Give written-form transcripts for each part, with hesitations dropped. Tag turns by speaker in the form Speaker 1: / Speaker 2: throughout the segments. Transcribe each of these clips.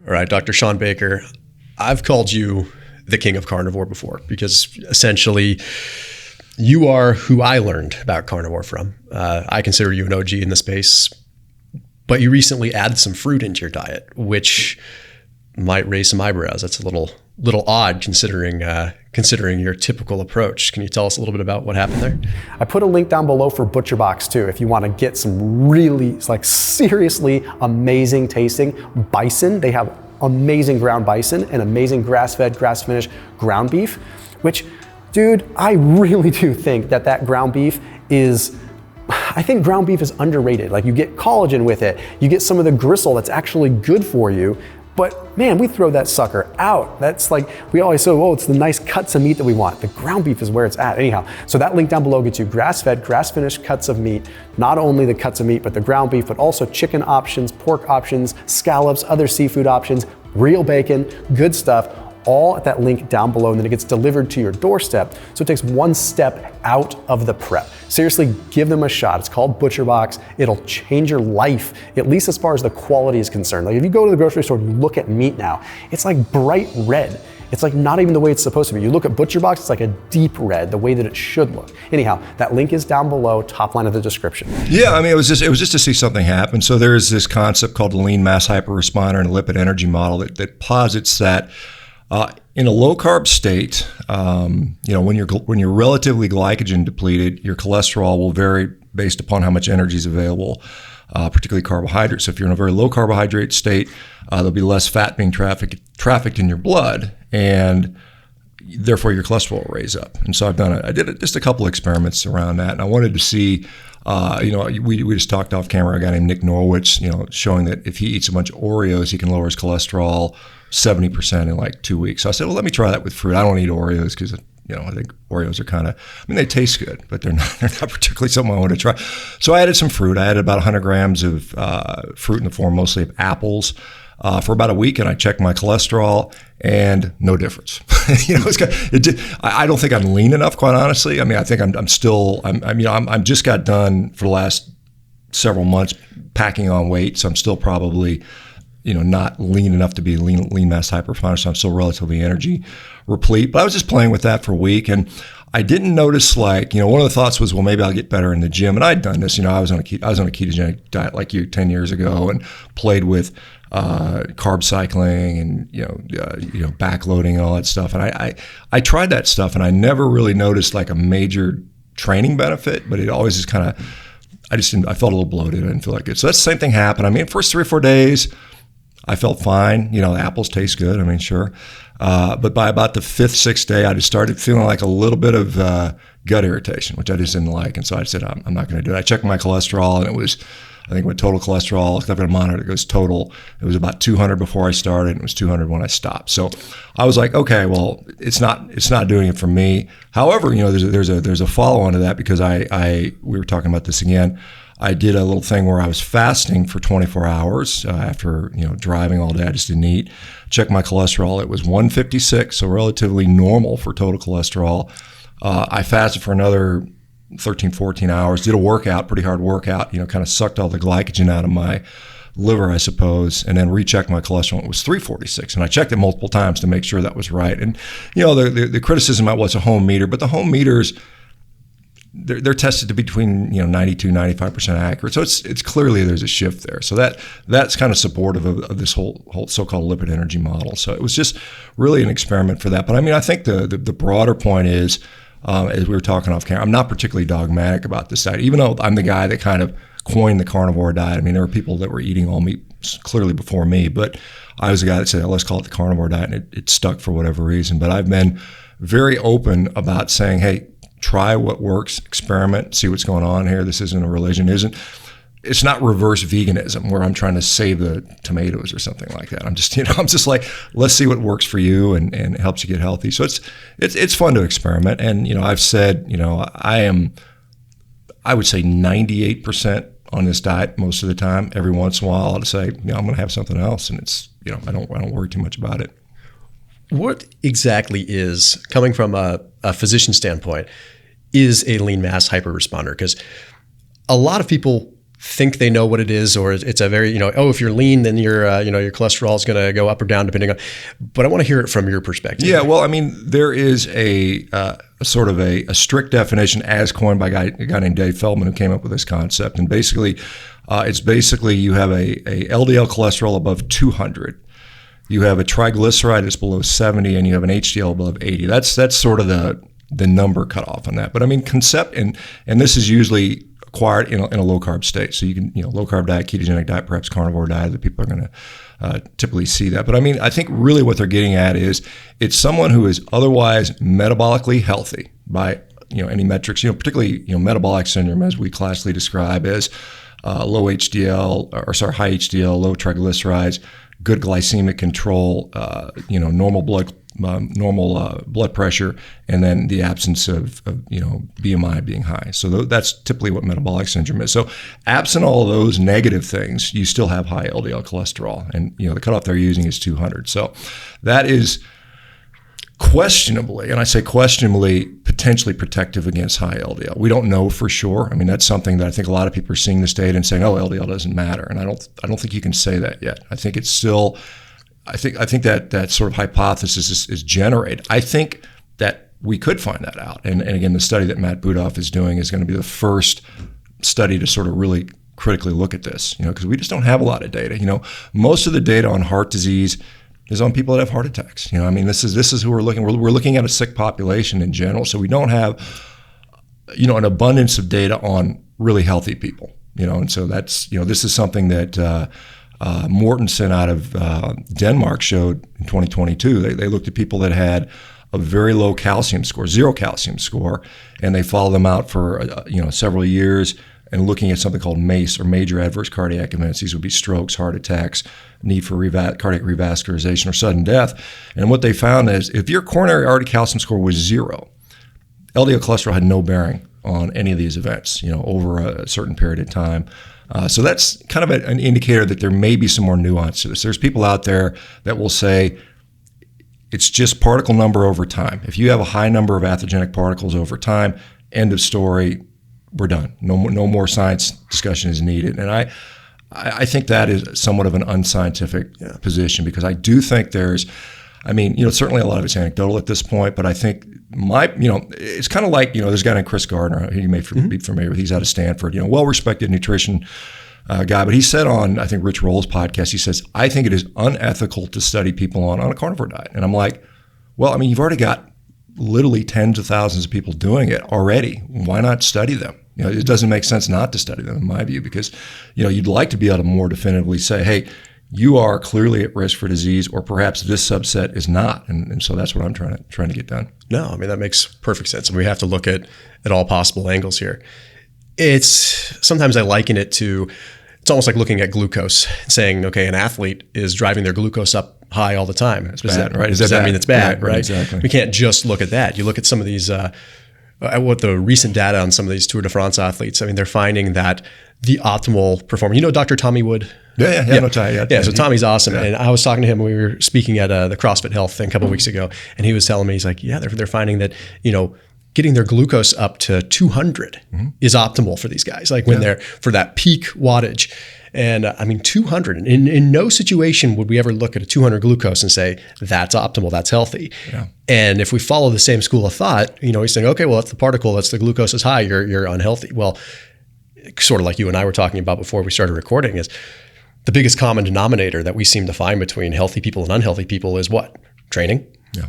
Speaker 1: All right, Dr. Shawn Baker, I've called you the king of carnivore before because essentially you are who I learned about carnivore from. I consider you an OG in the space, but you recently added some fruit into your diet, which might raise some eyebrows. That's a little odd considering your typical approach. Can you tell us a little bit about what happened there?
Speaker 2: I put a link down below for ButcherBox too, if you want to get some really seriously amazing tasting bison. They have amazing ground bison and amazing grass-fed, grass-finished ground beef, which, dude, I really do think that ground beef is, I think ground beef is underrated. Like, you get collagen with it, you get some of the gristle that's actually good for you. But man, we throw that sucker out. That's like, we always say, oh, it's the nice cuts of meat that we want. The ground beef is where it's at. Anyhow, so that link down below gets you grass-fed, grass-finished cuts of meat. Not only the cuts of meat, but the ground beef, but also chicken options, pork options, scallops, other seafood options, real bacon, good stuff, all at that link down below, and then it gets delivered to your doorstep. So it takes one step out of the prep. Seriously, give them a shot. It's called ButcherBox. It'll change your life, at least as far as the quality is concerned. Like, if you go to the grocery store and you look at meat now, it's like bright red. It's like not even the way it's supposed to be. You look at ButcherBox, it's like a deep red, the way that it should look. Anyhow, that link is down below, top line of the description.
Speaker 3: Yeah, I mean, it was just to see something happen. So there's this concept called the lean mass hyperresponder and lipid energy model that posits that in a low carb state, when you're relatively glycogen depleted, your cholesterol will vary based upon how much energy is available, particularly carbohydrates. So if you're in a very low carbohydrate state, there'll be less fat being trafficked in your blood, and therefore your cholesterol will raise up. And so I did just a couple experiments around that, and I wanted to see. We just talked off camera, a guy named Nick Norwich, showing that if he eats a bunch of Oreos, he can lower his cholesterol 70% in like 2 weeks. So I said, well, let me try that with fruit. I don't eat Oreos because, I think Oreos are they taste good, but they're not particularly something I want to try. So I added some fruit. I added about 100 grams of fruit in the form mostly of apples for about a week, and I checked my cholesterol, and no difference. I don't think I'm lean enough, quite honestly. I mean, I think I'm just got done for the last several months packing on weight, so I'm still probably not lean enough to be lean mass hyperresponder, so I'm still relatively energy replete. But I was just playing with that for a week, and I didn't notice, one of the thoughts was, well, maybe I'll get better in the gym. And I'd done this, I was on a ketogenic diet like you 10 years ago, and played with carb cycling and backloading and all that stuff. And I tried that stuff, and I never really noticed like a major training benefit, but it always is kind of, I felt a little bloated. I didn't feel like it. So that's the same thing happened. I mean, first 3 or 4 days, I felt fine. The apples taste good. I mean, sure. But by about the 5th, 6th day, I just started feeling like a little bit of gut irritation, which I just didn't like. And so I said, I'm not going to do it. I checked my cholesterol, and it was, I think, with total cholesterol, I've got a monitor that goes total. It was about 200 before I started, and it was 200 when I stopped. So I was like, okay, well, it's not doing it for me. However, there's a follow-on to that, because we were talking about this again. I did a little thing where I was fasting for 24 hours after driving all day. I just didn't eat. Checked my cholesterol. It was 156, so relatively normal for total cholesterol. I fasted for another 13, 14 hours. Did a workout, pretty hard workout. Kind of sucked all the glycogen out of my liver, I suppose, and then rechecked my cholesterol. It was 346, and I checked it multiple times to make sure that was right. And the criticism about what's a home meter, but the home meters, they're tested to be between 92, 95% accurate. So it's clearly there's a shift there. So that's kind of supportive of this whole so-called lipid energy model. So it was just really an experiment for that. But I mean, I think the broader point is, as we were talking off camera, I'm not particularly dogmatic about this diet, even though I'm the guy that kind of coined the carnivore diet. I mean, there were people that were eating all meat clearly before me, but I was the guy that said, let's call it the carnivore diet, and it stuck for whatever reason. But I've been very open about saying, hey, try what works, experiment, see what's going on here. This isn't a religion, it's not reverse veganism where I'm trying to save the tomatoes or something like that. I'm just like, let's see what works for you and it helps you get healthy. So it's fun to experiment. And, I've said, I would say 98% on this diet most of the time. Every once in a while, I'll just say, I'm going to have something else. And it's, I don't worry too much about it.
Speaker 1: What exactly is, coming from a physician standpoint, is a lean mass hyperresponder? Because a lot of people think they know what it is, or it's a very, if you're lean, then your cholesterol is going to go up or down depending on, but I want to hear it from your perspective.
Speaker 3: Yeah, well, I mean, there is a sort of a strict definition as coined by a guy named Dave Feldman, who came up with this concept. And basically, it's basically you have a LDL cholesterol above 200. You have a triglyceride that's below 70, and you have an HDL above 80. That's sort of the number cut off on that. But I mean, and this is usually acquired in a low carb state. So you can, low carb diet, ketogenic diet, perhaps carnivore diet, that people are going to typically see that. But I mean, I think really what they're getting at is it's someone who is otherwise metabolically healthy by, any metrics, particularly, metabolic syndrome, as we classically describe as low HDL, high HDL, low triglycerides, good glycemic control, normal blood pressure, and then the absence of BMI being high. So that's typically what metabolic syndrome is. So absent all of those negative things, you still have high LDL cholesterol, and the cutoff they're using is 200. So that is questionably, and I say questionably, potentially protective against high LDL. We don't know for sure. I mean, that's something that I think a lot of people are seeing this data and saying, "Oh, LDL doesn't matter," and I don't think you can say that yet. I think it's still. I think that sort of hypothesis is generated. I think that we could find that out. And again, the study that Matt Budoff is doing is going to be the first study to sort of really critically look at this, because we just don't have a lot of data. Most of the data on heart disease is on people that have heart attacks. I mean, this is who we're looking. We're looking at a sick population in general. So we don't have, an abundance of data on really healthy people. And so that's, this is something that Mortensen out of Denmark showed in 2022. They looked at people that had a very low calcium score, 0 calcium score, and they followed them out for several years and looking at something called MACE, or major adverse cardiac events. These would be strokes, heart attacks, need for cardiac revascularization, or sudden death. And what they found is if your coronary artery calcium score was 0, LDL cholesterol had no bearing on any of these events, over a certain period of time. So that's kind of an indicator that there may be some more nuance to this. There's people out there that will say it's just particle number over time. If you have a high number of atherogenic particles over time, end of story, we're done. No more science discussion is needed. And I think that is somewhat of an unscientific position, because I do think there's, certainly a lot of it's anecdotal at this point, but I think it's kind of like, there's a guy named Chris Gardner, who you may be familiar with. He's out of Stanford, well-respected nutrition guy, but he said on, I think, Rich Roll's podcast, he says, I think it is unethical to study people on a carnivore diet. And I'm like, well, you've already got literally tens of thousands of people doing it already. Why not study them? It doesn't make sense not to study them, in my view, because, you'd like to be able to more definitively say, hey, you are clearly at risk for disease, or perhaps this subset is not. And so that's what I'm trying to get done.
Speaker 1: No, that makes perfect sense. And we have to look at all possible angles here. It's sometimes I liken it to, it's almost like looking at glucose and saying, okay, an athlete is driving their glucose up high all the time. Does that mean it's bad, right?
Speaker 3: Exactly.
Speaker 1: We can't just look at that. You look at some of these, what the recent data on some of these Tour de France athletes, they're finding that the optimal performance, Dr. Tommy Wood? So Tommy's awesome. Yeah. And I was talking to him when we were speaking at the CrossFit Health thing a couple of weeks ago, and he was telling me, he's like, they're finding that, getting their glucose up to 200 is optimal for these guys, when they're for that peak wattage. And 200, in no situation would we ever look at a 200 glucose and say, that's optimal, that's healthy. Yeah. And if we follow the same school of thought, he's saying, okay, well, that's the particle, that's the glucose is high, you're unhealthy. Well, sort of like you and I were talking about before we started recording, is the biggest common denominator that we seem to find between healthy people and unhealthy people is what? Training.
Speaker 3: Yeah.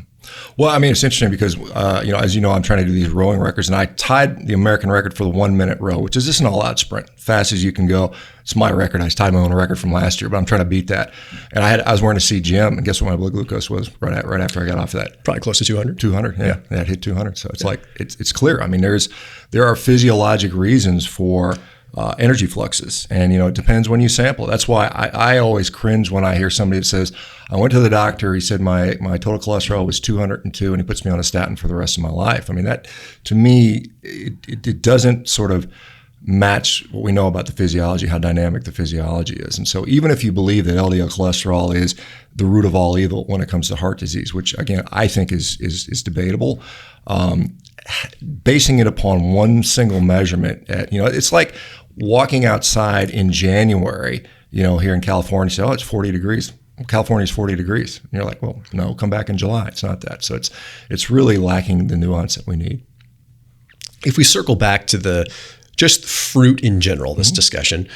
Speaker 3: Well, it's interesting because, as you know, I'm trying to do these rowing records, and I tied the American record for the 1 minute row, which is just an all-out sprint, fast as you can go. It's my record. I tied my own record from last year, but I'm trying to beat that. And I was wearing a CGM, and guess what my blood glucose was right after I got off of that?
Speaker 1: Probably close to 200.
Speaker 3: 200, yeah. It hit 200. So it's it's clear. There are physiologic reasons for energy fluxes, and it depends when you sample. That's why I always cringe when I hear somebody that says, I went to the doctor, he said my total cholesterol was 202, and he puts me on a statin for the rest of my life. That, to me, it doesn't sort of match what we know about the physiology, how dynamic the physiology is. And so even if you believe that LDL cholesterol is the root of all evil when it comes to heart disease, which again I think is debatable, basing it upon one single measurement, it's like walking outside in January, here in California, say, oh, it's 40 degrees. Well, California's 40 degrees. And you're like, well, no, come back in July. It's not that. So it's really lacking the nuance that we need.
Speaker 1: If we circle back to just fruit in general, this discussion,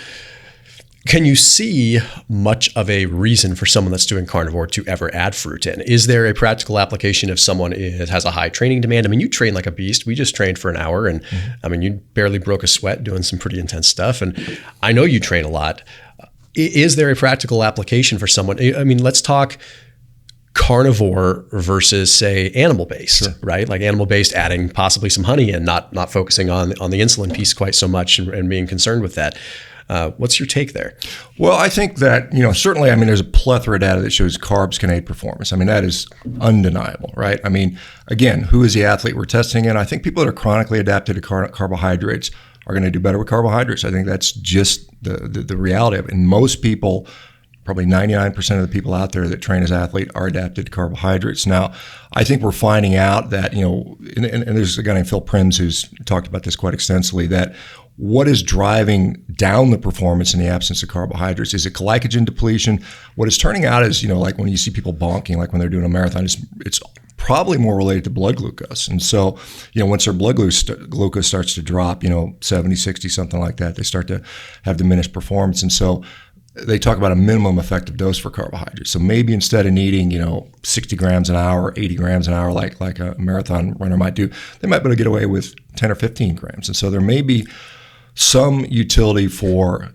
Speaker 1: can you see much of a reason for someone that's doing carnivore to ever add fruit in? Is there a practical application if someone has a high training demand? I mean, you train like a beast. We just trained for an hour, and I mean, you barely broke a sweat doing some pretty intense stuff. And I know you train a lot. Is there a practical application for someone? I mean, let's talk carnivore versus, say, animal-based,
Speaker 3: sure.
Speaker 1: right? Like animal-based, adding possibly some honey and not focusing on the insulin piece quite so much and being concerned with that. What's your take there?
Speaker 3: Well, I think that, certainly, I mean, there's a plethora of data that shows carbs can aid performance. I mean, that is undeniable, right? I mean, again, who is the athlete we're testing in? I think people that are chronically adapted to carbohydrates are going to do better with carbohydrates. I think that's just the reality of it. And most people, probably 99% of the people out there that train as athletes are adapted to carbohydrates. Now, I think we're finding out that, and there's a guy named Phil Prims who's talked about this quite extensively, that what is driving down the performance in the absence of carbohydrates? Is it glycogen depletion? What is turning out is, like when you see people bonking, like when they're doing a marathon, it's probably more related to blood glucose. And so, once their blood glucose starts to drop, 70, 60, something like that, they start to have diminished performance. And so they talk about a minimum effective dose for carbohydrates. So maybe instead of needing, 60 grams an hour, 80 grams an hour, like a marathon runner might do, they might be able to get away with 10 or 15 grams. And so there may be some utility for,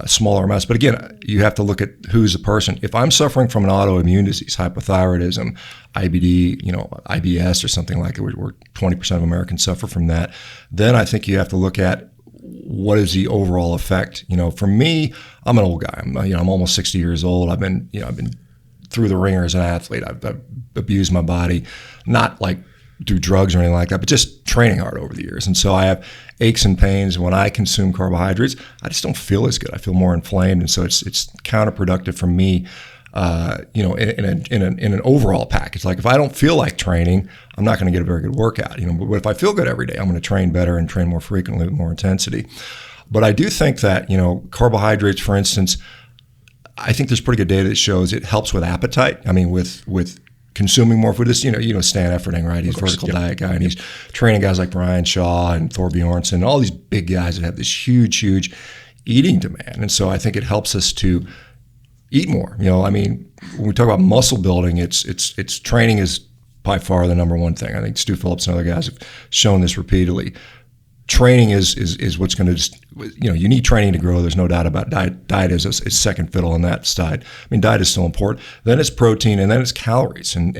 Speaker 3: smaller amounts. But again, you have to look at who's the person. If I'm suffering from an autoimmune disease, hypothyroidism, IBD, IBS or something like it, where 20% of Americans suffer from that, then I think you have to look at what is the overall effect. For me, I'm an old guy. I'm almost 60 years old. I've been through the ringer as an athlete. I've abused my body, not like do drugs or anything like that, but just training hard over the years. And so I have aches and pains. When I consume carbohydrates, I just don't feel as good. I feel more inflamed. And so it's counterproductive for me, in an overall package. Like if I don't feel like training, I'm not going to get a very good workout. But if I feel good every day, I'm going to train better and train more frequently with more intensity. But I do think that, carbohydrates, for instance, I think there's pretty good data that shows it helps with appetite. I mean, with consuming more food. This, Stan Efferding, right? He's a vertical diet guy, and he's training guys like Brian Shaw and Thor Bjornsson, all these big guys that have this huge eating demand. And so I think it helps us to eat more. When we talk about muscle building, it's training is by far the number one thing. I think Stu Phillips and other guys have shown this repeatedly. Training is what's going to just, you need training to grow. There's no doubt about it. Diet is second fiddle on that side. I mean, diet is still important. Then it's protein, and then it's calories. And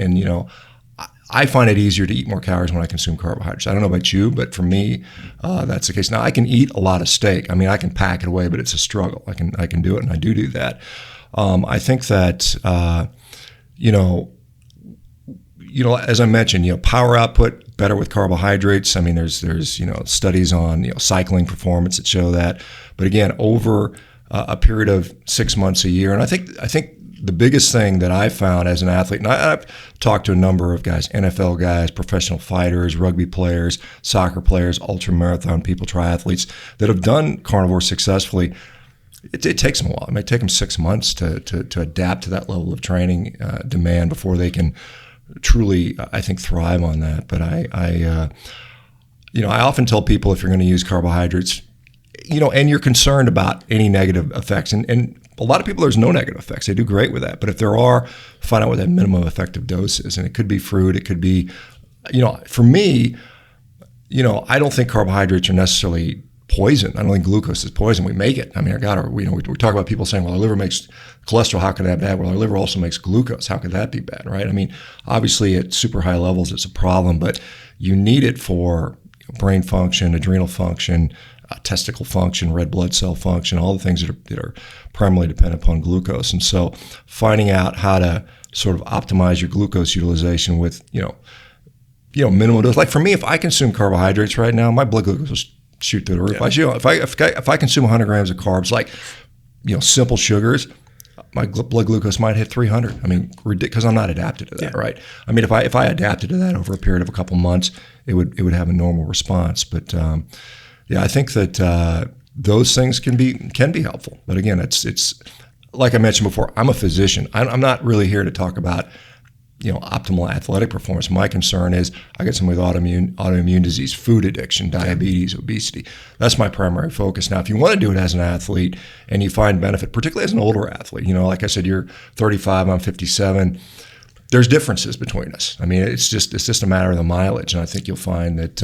Speaker 3: I find it easier to eat more calories when I consume carbohydrates. I don't know about you, but for me, that's the case. Now, I can eat a lot of steak. I mean, I can pack it away, but it's a struggle. I can do it, and I do that. I think that, as I mentioned, power output better with carbohydrates. I mean, there's studies on cycling performance that show that. But again, over a period of 6 months, a year, and I think the biggest thing that I found as an athlete, and I've talked to a number of guys, NFL guys, professional fighters, rugby players, soccer players, ultra marathon people, triathletes that have done carnivore successfully. It takes them a while. It may take them 6 months to adapt to that level of training demand before they can truly, I think, thrive on that. But I often tell people, if you're going to use carbohydrates, and you're concerned about any negative effects, and a lot of people, there's no negative effects. They do great with that. But if there are, find out what that minimum effective dose is. And it could be fruit. It could be, for me, I don't think carbohydrates are necessarily poison. I don't think glucose is poison. We make it. I mean, we talk about people saying, well, our liver makes cholesterol. How can that be bad? Well, our liver also makes glucose. How could that be bad, right? I mean, obviously at super high levels, it's a problem, but you need it for brain function, adrenal function, testicle function, red blood cell function, all the things that are primarily dependent upon glucose. And so finding out how to sort of optimize your glucose utilization with, minimal dose. Like for me, if I consume carbohydrates right now, my blood glucose will shoot through the roof. Yeah. If I consume 100 grams of carbs, like, simple sugars, my blood glucose might hit 300. I mean, because I'm not adapted to that, right? I mean, if I adapted to that over a period of a couple months, it would have a normal response. But I think that those things can be helpful. But again, it's like I mentioned before, I'm a physician. I'm not really here to talk about optimal athletic performance. My concern is I get someone with autoimmune disease, food addiction, diabetes, obesity. That's my primary focus. Now, if you want to do it as an athlete and you find benefit, particularly as an older athlete, like I said, you're 35, I'm 57. There's differences between us. I mean, it's just a matter of the mileage, and I think you'll find that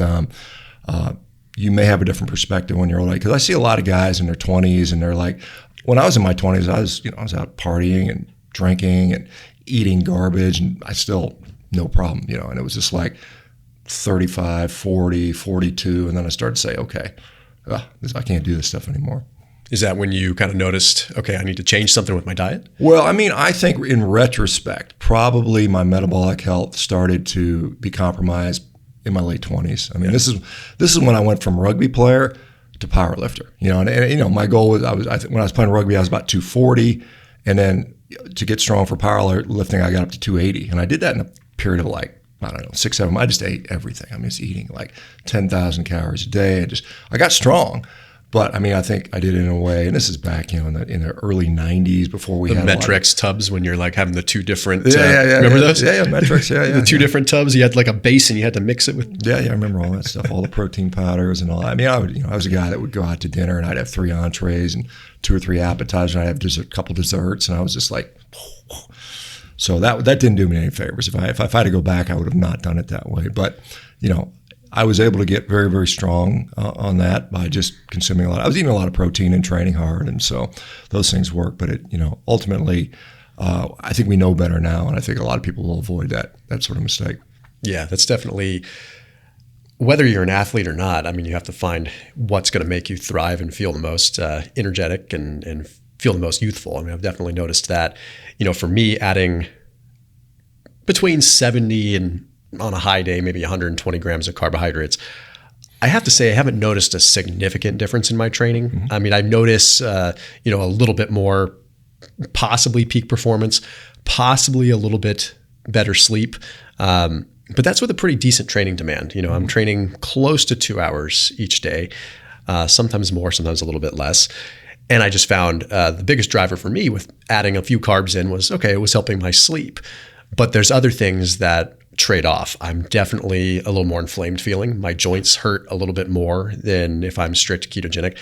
Speaker 3: you may have a different perspective when you're older. Because I see a lot of guys in their 20s, and they're like, when I was in my 20s, I was out partying and drinking and eating garbage, and I still no problem, and it was just like 35, 40, 42, and then I started to say, okay, I can't do this stuff anymore.
Speaker 1: Is that when you kind of noticed, okay, I need to change something with my diet?
Speaker 3: Well, I mean, I think in retrospect, probably my metabolic health started to be compromised in my late 20s. I mean, this is when I went from rugby player to power lifter. And my goal was when I was playing rugby, I was about 240, and then to get strong for powerlifting, I got up to 280. And I did that in a period of 6, 7 months. I just ate everything. I mean, I was eating 10,000 calories a day. I got strong. But I mean, I think I did it in a way, and this is back, in the early '90s before we had
Speaker 1: Metrex tubs when you're having the two different.
Speaker 3: Yeah.
Speaker 1: Remember those?
Speaker 3: Yeah, Metrex. Yeah.
Speaker 1: The two different tubs. You had a base, and you had to mix it with.
Speaker 3: Yeah. I remember all that stuff, all the protein powders and all that. I mean, I was a guy that would go out to dinner, and I'd have 3 entrees and 2 or 3 appetizers, and I'd have a couple desserts, and I was just like. So that didn't do me any favors. If I had to go back, I would have not done it that way. But I was able to get very, very strong on that by just consuming a lot. I was eating a lot of protein and training hard, and so those things work. But ultimately, I think we know better now, and I think a lot of people will avoid that sort of mistake.
Speaker 1: Yeah, that's definitely. Whether you're an athlete or not, I mean, you have to find what's going to make you thrive and feel the most energetic and feel the most youthful. I mean, I've definitely noticed that. For me, adding between 70 and on a high day, maybe 120 grams of carbohydrates, I have to say I haven't noticed a significant difference in my training. Mm-hmm. I mean, I notice, a little bit more, possibly peak performance, possibly a little bit better sleep. But that's with a pretty decent training demand. I'm training close to 2 hours each day, sometimes more, sometimes a little bit less. And I just found the biggest driver for me with adding a few carbs in was, okay, it was helping my sleep. But there's other things that trade off. I'm definitely a little more inflamed feeling. My joints hurt a little bit more than if I'm strict ketogenic.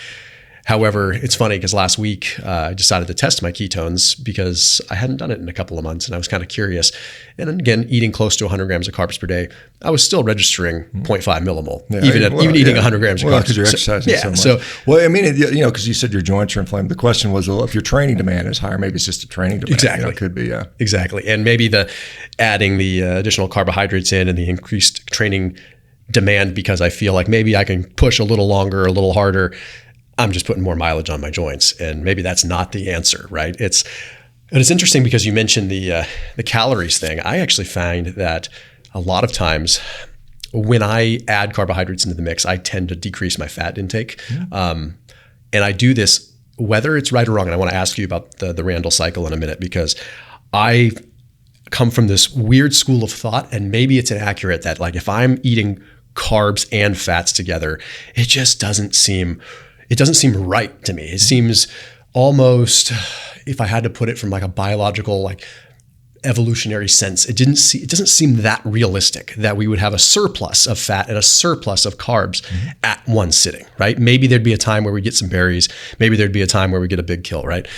Speaker 1: However, it's funny because last week I decided to test my ketones because I hadn't done it in a couple of months and I was kind of curious. And again, eating close to 100 grams of carbs per day, I was still registering 0.5 millimole, even eating 100 grams of carbs.
Speaker 3: Because you're exercising so much. Well, I mean, because you said your joints are inflamed. The question was, well, if your training demand is higher, maybe it's just a training demand.
Speaker 1: Exactly.
Speaker 3: It could be, yeah.
Speaker 1: Exactly. And maybe adding the additional carbohydrates in and the increased training demand because I feel like maybe I can push a little longer, a little harder. I'm just putting more mileage on my joints, and maybe that's not the answer, right? It's interesting because you mentioned the calories thing. I actually find that a lot of times when I add carbohydrates into the mix, I tend to decrease my fat intake, and I do this whether it's right or wrong. And I want to ask you about the Randall cycle in a minute because I come from this weird school of thought, and maybe it's inaccurate that if I'm eating carbs and fats together, it just doesn't seem. It doesn't seem right to me. It seems almost, if I had to put it from a biological, evolutionary sense, it doesn't seem that realistic that we would have a surplus of fat and a surplus of carbs at one sitting, right? Maybe there'd be a time where we get some berries. Maybe there'd be a time where we get a big kill, right?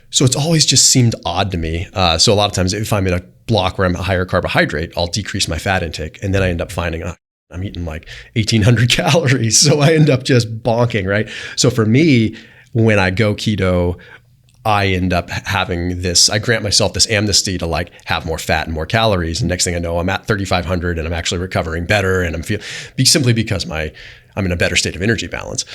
Speaker 1: So it's always just seemed odd to me. So a lot of times if I'm in a block where I'm a higher carbohydrate, I'll decrease my fat intake. And then I end up finding I'm eating 1,800 calories. So I end up just bonking, right? So for me, when I go keto, I end up having I grant myself this amnesty to have more fat and more calories. And next thing I know, I'm at 3,500 and I'm actually recovering better. And simply because I'm in a better state of energy balance.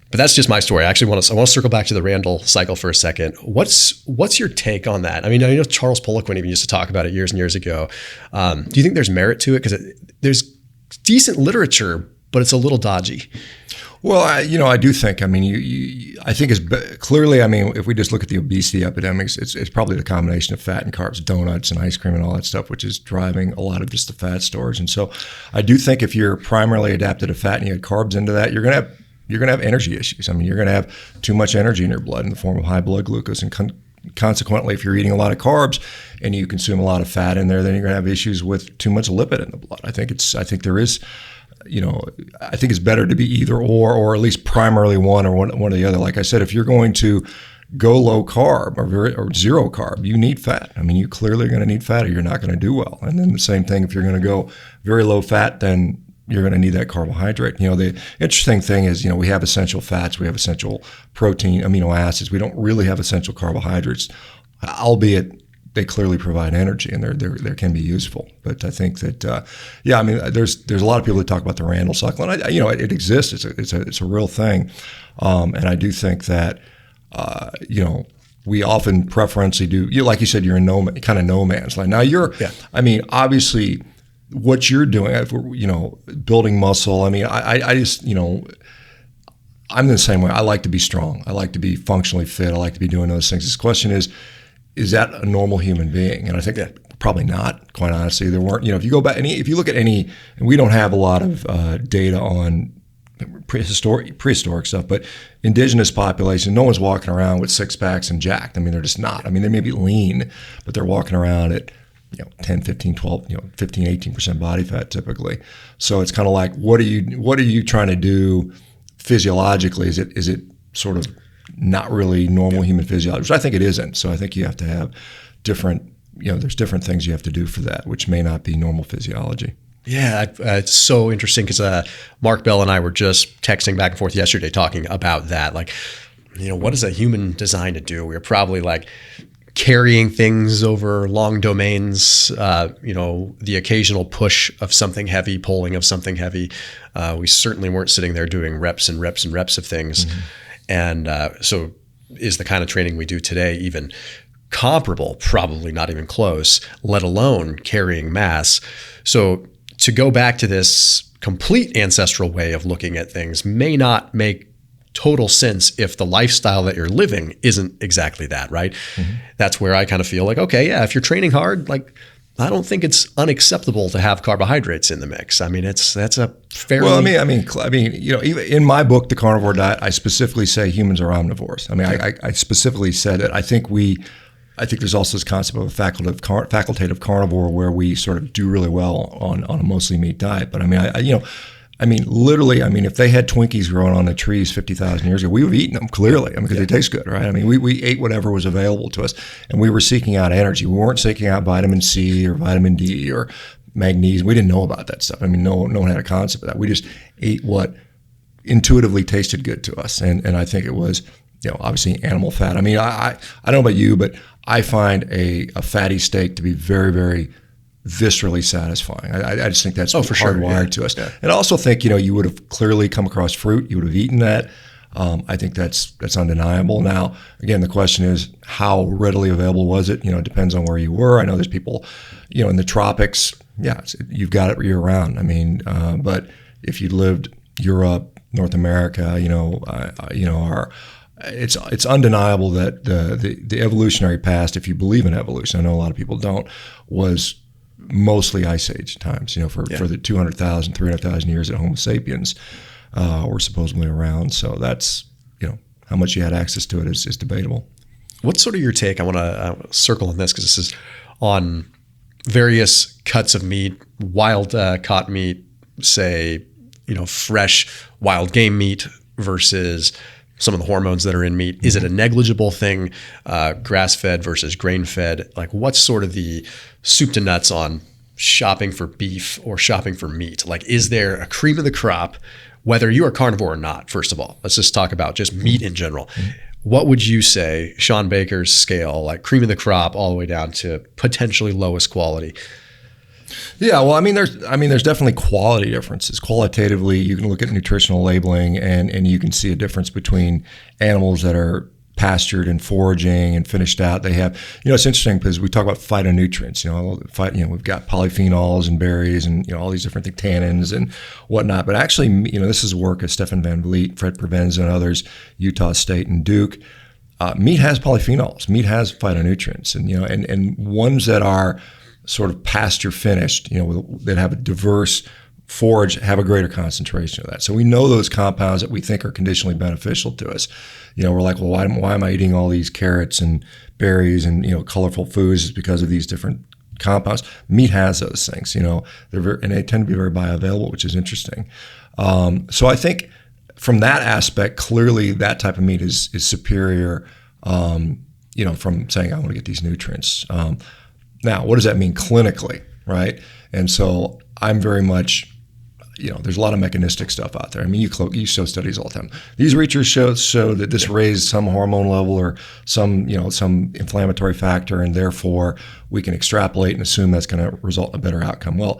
Speaker 1: But that's just my story. I want to circle back to the Randall cycle for a second. What's your take on that? I mean, I know Charles Poliquin even used to talk about it years and years ago. Do you think there's merit to it? Because there's decent literature, but it's a little dodgy.
Speaker 3: Well, I do think. I mean, I think it's clearly. I mean, if we just look at the obesity epidemics, it's probably the combination of fat and carbs, donuts and ice cream and all that stuff, which is driving a lot of just the fat storage. And so, I do think if you're primarily adapted to fat and you add carbs into that, you're going to have you're going to have energy issues. I mean, you're going to have too much energy in your blood in the form of high blood glucose, and consequently, if you're eating a lot of carbs and you consume a lot of fat in there, then you're going to have issues with too much lipid in the blood. I think there is, I think it's better to be either or at least primarily one or the other. Like I said, if you're going to go low carb or zero carb, you need fat. I mean, you clearly are going to need fat or you're not going to do well. And then the same thing, if you're going to go very low fat, then you're going to need that carbohydrate. The interesting thing is, we have essential fats, we have essential protein, amino acids. We don't really have essential carbohydrates, albeit they clearly provide energy and they can be useful. But I think that, there's a lot of people that talk about the Randall cycle, and it exists. It's a real thing, and I do think that we often preferentially do. Like you said, you're in no man's land. Now obviously, what you're doing, building muscle. I mean, I just, I'm the same way. I like to be strong. I like to be functionally fit. I like to be doing those things. This question is that a normal human being? And I think probably not, quite honestly. There weren't, if you go back, if you look at any, and we don't have a lot of data on prehistoric stuff, but indigenous population, no one's walking around with six packs and jacked. I mean, they're just not. I mean, they may be lean, but they're walking around at 10, 15, 12, 15, 18% body fat typically. So it's kind of like, what are you trying to do physiologically? Is it sort of not really normal human physiology, which I think it isn't. So I think you have to have different, there's different things you have to do for that, which may not be normal physiology.
Speaker 1: Yeah, it's so interesting because Mark Bell and I were just texting back and forth yesterday talking about that. Like, what is a human designed to do? We were probably like carrying things over long domains, the occasional push of something heavy, pulling of something heavy. We certainly weren't sitting there doing reps and reps and reps of things. Mm-hmm. And so is the kind of training we do today even comparable? Probably not even close, let alone carrying mass. So to go back to this complete ancestral way of looking at things may not make total sense if the lifestyle that you're living isn't exactly that, right? Mm-hmm. That's where I kind of feel like, okay, yeah, if you're training hard, like I don't think it's unacceptable to have carbohydrates in the mix. I mean, that's a fairly... Well,
Speaker 3: I mean, even in my book, The Carnivore Diet, I specifically say humans are omnivores. I mean, I specifically said that I think there's also this concept of a facultative carnivore where we sort of do really well on a mostly meat diet. But literally, if they had Twinkies growing on the trees 50,000 years ago, we would have eaten them clearly, because they taste good, right? I mean, we ate whatever was available to us, and we were seeking out energy. We weren't seeking out vitamin C or vitamin D or magnesium. We didn't know about that stuff. I mean, no one had a concept of that. We just ate what intuitively tasted good to us, and I think it was, obviously animal fat. I mean, I don't know about you, but I find a fatty steak to be very, very viscerally satisfying. I just think that's hardwired to us. Yeah. And I also think, you would have clearly come across fruit. You would have eaten that. I think that's undeniable. Now, again, the question is how readily available was it? It depends on where you were. I know there's people, in the tropics. Yeah, you've got it year round. I mean, but if you lived Europe, North America, it's undeniable that the evolutionary past, if you believe in evolution, I know a lot of people don't, was mostly Ice Age times, for the 200,000, 300,000 years that Homo sapiens were supposedly around. So that's, how much you had access to it is debatable.
Speaker 1: What's sort of your take? I want to circle on this because this is on various cuts of meat, wild caught meat, say, fresh wild game meat versus some of the hormones that are in meat. Is it a negligible thing, grass-fed versus grain-fed? Like, what's sort of the soup to nuts on shopping for beef or shopping for meat? Like, is there a cream of the crop, whether you are carnivore or not? First of all, let's just talk about just meat in general. Mm-hmm. What would you say, Shawn Baker's scale, like cream of the crop all the way down to potentially lowest quality?
Speaker 3: Yeah, well, there's definitely quality differences. Qualitatively, you can look at nutritional labeling and you can see a difference between animals that are pastured and foraging and finished out. They have, it's interesting because we talk about phytonutrients. We've got polyphenols and berries and all these different things, tannins and whatnot. But actually, this is work of Stefan Van Vliet, Fred Provenza, and others, Utah State and Duke. Meat has polyphenols. Meat has phytonutrients, and ones that are sort of pasture finished, that have a diverse forage have a greater concentration of that. So we know those compounds that we think are conditionally beneficial to us. We're like, well, why am I eating all these carrots and berries and, colorful foods? It's because of these different compounds. Meat has those things, and they tend to be very bioavailable, which is interesting. So I think from that aspect, clearly that type of meat is superior, from saying I want to get these nutrients. Now, what does that mean clinically, right? And so I'm very much, there's a lot of mechanistic stuff out there. I mean, you show studies all the time. These research show that this raised some hormone level or some inflammatory factor, and therefore we can extrapolate and assume that's going to result in a better outcome. Well,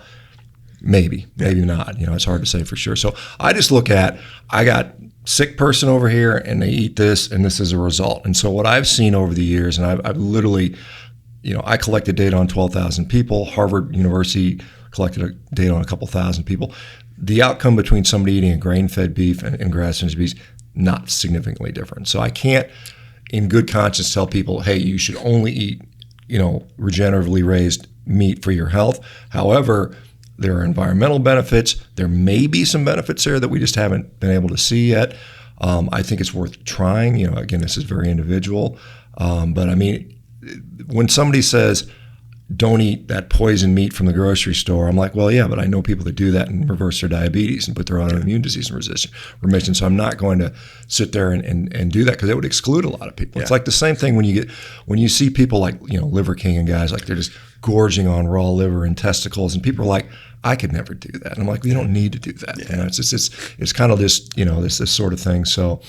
Speaker 3: maybe not. It's hard to say for sure. So I just look at, I got sick person over here and they eat this and this is a result. And so what I've seen over the years, and I've literally, I collected data on 12,000 people. Harvard University collected data on a couple thousand people. The outcome between somebody eating a grain-fed beef and grass-finished beef, not significantly different. So I can't, in good conscience, tell people, hey, you should only eat, regeneratively raised meat for your health. However, there are environmental benefits. There may be some benefits there that we just haven't been able to see yet. I think it's worth trying. Again, this is very individual. But I mean, when somebody says, don't eat that poison meat from the grocery store, I'm like, well, yeah, but I know people that do that and reverse their diabetes and put their autoimmune disease in remission. So I'm not going to sit there and do that because it would exclude a lot of people. Yeah. It's like the same thing when you see people like, Liver King and guys, like they're just gorging on raw liver and testicles, and people are like, I could never do that. And I'm like, you don't need to do that. Yeah. It's kind of this, this sort of thing. So,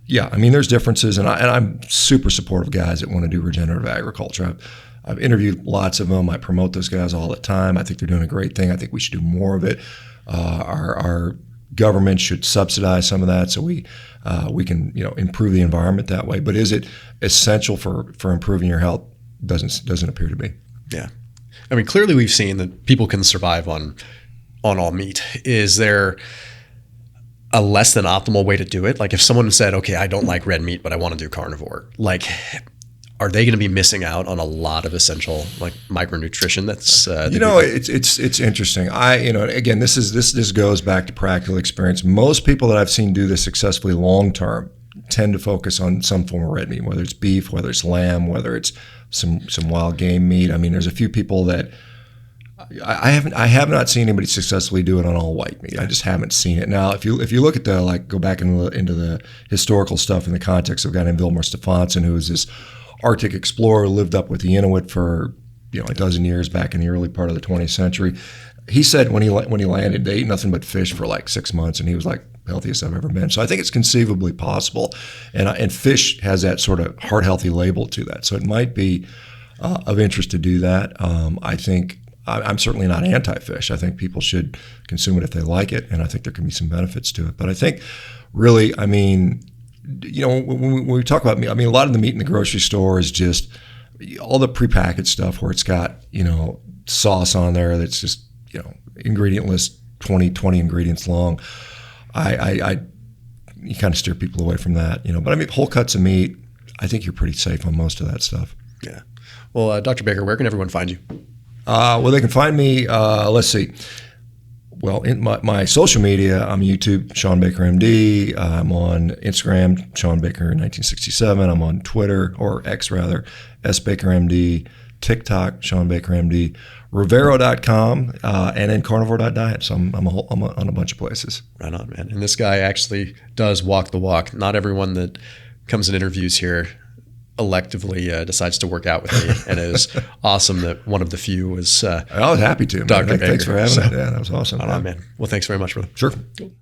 Speaker 3: yeah, I mean, there's differences, and I'm super supportive of guys that want to do regenerative agriculture. I've interviewed lots of them. I promote those guys all the time. I think they're doing a great thing. I think we should do more of it. Our government should subsidize some of that so we can improve the environment that way. But is it essential for improving your health? Doesn't appear to be.
Speaker 1: Yeah, I mean, clearly we've seen that people can survive on all meat. Is there a less than optimal way to do it? Like if someone said, okay, I don't like red meat, but I want to do carnivore, like, are they going to be missing out on a lot of essential like micronutrition? That's
Speaker 3: it's interesting. Again, this goes back to practical experience. Most people that I've seen do this successfully long term tend to focus on some form of red meat, whether it's beef, whether it's lamb, whether it's some wild game meat. I mean, there's a few people that I have not seen anybody successfully do it on all white meat. I just haven't seen it. Now, if you look at go back into the historical stuff in the context of a guy named Vilmar Stefansson, who was this Arctic explorer, lived up with the Inuit for a dozen years back in the early part of the 20th century. He said when he landed, they ate nothing but fish for like 6 months, and he was like healthiest I've ever been. So I think it's conceivably possible, and fish has that sort of heart healthy label to that. So it might be of interest to do that. I think I'm certainly not anti-fish. I think people should consume it if they like it, and I think there can be some benefits to it. But I think really, I mean, when we talk about meat, I mean, a lot of the meat in the grocery store is just all the prepackaged stuff where it's got, sauce on there that's just, ingredient list 20 ingredients long. You kind of steer people away from that, But I mean, whole cuts of meat, I think you're pretty safe on most of that stuff.
Speaker 1: Yeah. Well, Dr. Baker, where can everyone find you?
Speaker 3: Well, they can find me, let's see. Well, in my social media, I'm YouTube, Shawn Baker MD. I'm on Instagram, Shawn Baker 1967. I'm on Twitter, or X rather, S Baker MD. TikTok, Shawn Baker MD. Rivero.com, and then carnivore.diet. So I'm on a bunch of places.
Speaker 1: Right on, man. And this guy actually does walk the walk. Not everyone that comes in interviews here electively decides to work out with me, and it is awesome that one of the few was
Speaker 3: I was happy to.
Speaker 1: Dr. Baker.
Speaker 3: Thanks for having me. Yeah, that was awesome.
Speaker 1: Right on, man. Well, thanks very much, brother.
Speaker 3: Sure.
Speaker 1: Cool.